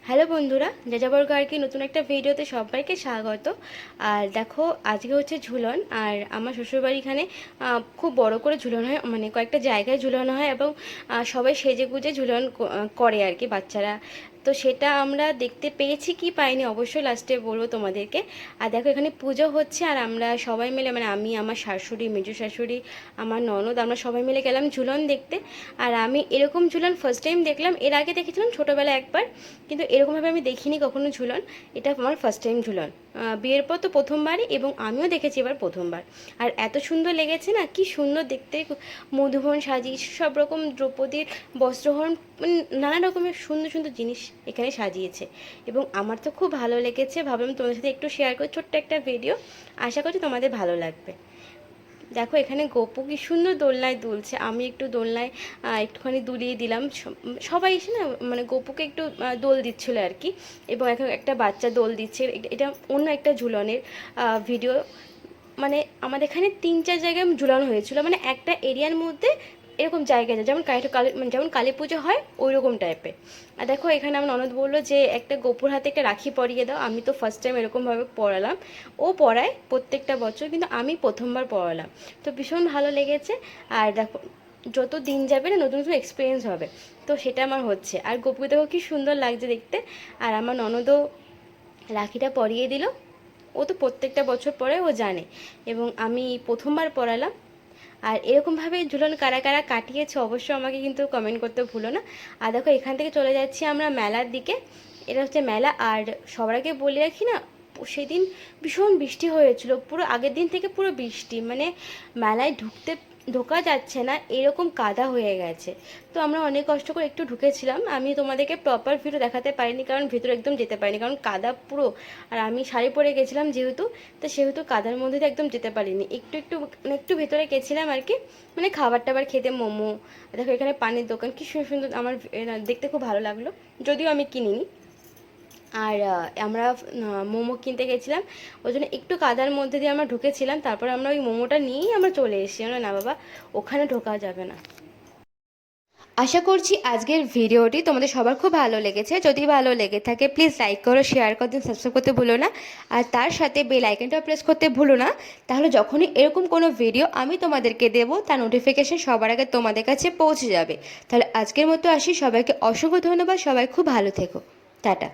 Hello বন্ধুরা, যাযাবর গার্কি নতুন একটা ভিডিওতে সবাইকে স্বাগত। আর দেখো, আজকে হচ্ছে ঝুলন। আর আমার শ্বশুরবাড়ি এখানে খুব বড় করে ঝুলন হয়, মানে কয়েকটা জায়গায় ঝুলানো হয় এবং সবাই সেজে গুজে ঝুলন করে আর কি, বাচ্চারা। তো সেটা আমরা দেখতে পেয়েছি কি পাইনি অবশ্যই লাস্টে বলবো তোমাদেরকে। আর দেখো, এখানে পুজো হচ্ছে আর আমরা সবাই মিলে, মানে আমি, আমার শাশুড়ি, মেজো শাশুড়ি, আমার ননদ, আমরা সবাই মিলে গেলাম ঝুলন দেখতে। আর আমি এরকম ঝুলন ফার্স্ট টাইম দেখলাম। এর আগে দেখেছিলাম ছোটোবেলায় একবার, কিন্তু এরকমভাবে আমি দেখিনি কখনো ঝুলন। এটা আমার ফার্স্ট টাইম ঝুলন। বিয়ের পর তো প্রথমবারই, এবং আমিও দেখেছি এবার প্রথমবার। আর এত সুন্দর লেগেছে না, কি সুন্দর দেখতে! মধুবন সাজিয়েছে, সব রকম দ্রৌপদীর বস্ত্রহরণ, মানে নানা রকমের সুন্দর সুন্দর জিনিস এখানে সাজিয়েছে। এবং আমার তো খুব ভালো লেগেছে, ভাবলাম তোমাদের সাথে একটু শেয়ার করি, ছোট্ট একটা ভিডিও। আশা করছি তোমাদের ভালো লাগবে। দেখো, এখানে গপু কি সুন্দর দোলনায় দুলছে, আমি একটু দোলনায় একটুখানি দুলিয়ে দিলাম। সবাই এসে না, মানে গপুকে একটু দোল দিচ্ছিল আর কি। এবং এখন একটা বাচ্চা দোল দিচ্ছে। এটা অন্য একটা ঝুলনের ভিডিও। মানে আমাদের এখানে 3-4 জায়গায় ঝুলানো হয়েছিল, মানে একটা এরিয়ার মধ্যে এরকম জায়গায়, যেমন কালী, মানে যেমন কালী পুজো হয় ওই রকম টাইপের। আর দেখো, এখানে আমার ননদ বললো যে একটা গোপুর হাতে একটা রাখি পরিয়ে দাও। আমি তো ফার্স্ট টাইম এরকমভাবে পরালাম। ও পরায় প্রত্যেকটা বছর, কিন্তু আমি প্রথমবার পরালাম। তো ভীষণ ভালো লেগেছে। আর দেখো, যত দিন যাবে না, নতুন নতুন এক্সপিরিয়েন্স হবে। তো সেটা আমার হচ্ছে। আর গোপুকে দেখো কি সুন্দর লাগছে দেখতে। আর আমার ননদও রাখিটা পরিয়ে দিল। ও তো প্রত্যেকটা বছর পরে, ও জানে। এবং আমি প্রথমবার পরালাম। আর এরকমভাবে ঝুলন কারা কারা কাটিয়েছে অবশ্যই আমাকে কিন্তু কমেন্ট করতে ভুলো না। আর দেখো, এখান থেকে চলে যাচ্ছি আমরা মেলার দিকে। এটা হচ্ছে মেলা। আর সবার আগে বলে রাখি না, সেদিন ভীষণ বৃষ্টি হয়েছিল, পুরো আগের দিন থেকে পুরো বৃষ্টি, মানে মেলায় ঢোকা যাচ্ছে না, এরকম কাদা হয়ে গেছে। তো আমরা অনেক কষ্ট করে একটু ঢুকেছিলাম। আমি তোমাদেরকে প্রপার ভিডিও দেখাতে পারিনি, কারণ ভেতরে একদম যেতে পারিনি, কারণ কাদা পুরো। আর আমি শাড়ি পরে গেছিলাম যেহেতু, তো সেহেতু কাদার মধ্যে দিয়ে একদম যেতে পারিনি। একটু একটু, মানে একটু ভেতরে গেছিলাম আর কি, মানে খাবার টাবার খেতে, মোমো। দেখো, এখানে পানির দোকান কি সুন্দর সুন্দর, আমার দেখতে খুব ভালো লাগলো, যদিও আমি কিনিনি। আর আমরা মোমো কিনতে গেছিলাম, ওই জন্য একটু কাদার মধ্যে দিয়ে আমরা ঢুকেছিলাম। তারপর আমরা ওই মোমোটা নিয়েই আমরা চলে এসেছি। আমরা, না বাবা, ওখানে ঢোকা যাবে না। আশা করছি আজকের ভিডিওটি তোমাদের সবার খুব ভালো লেগেছে। যদি ভালো লেগে থাকে প্লিজ লাইক করো, শেয়ার করতে, সাবস্ক্রাইব করতে ভুলো না। আর তার সাথে বেল আইকনটা প্রেস করতে ভুলো না। তাহলে যখনই এরকম কোনো ভিডিও আমি তোমাদেরকে দেবো, তার নোটিফিকেশান সবার আগে তোমাদের কাছে পৌঁছে যাবে। তাহলে আজকের মতো আসি, সবাইকে অসংখ্য ধন্যবাদ, সবাই খুব ভালো থেকো, টাটা।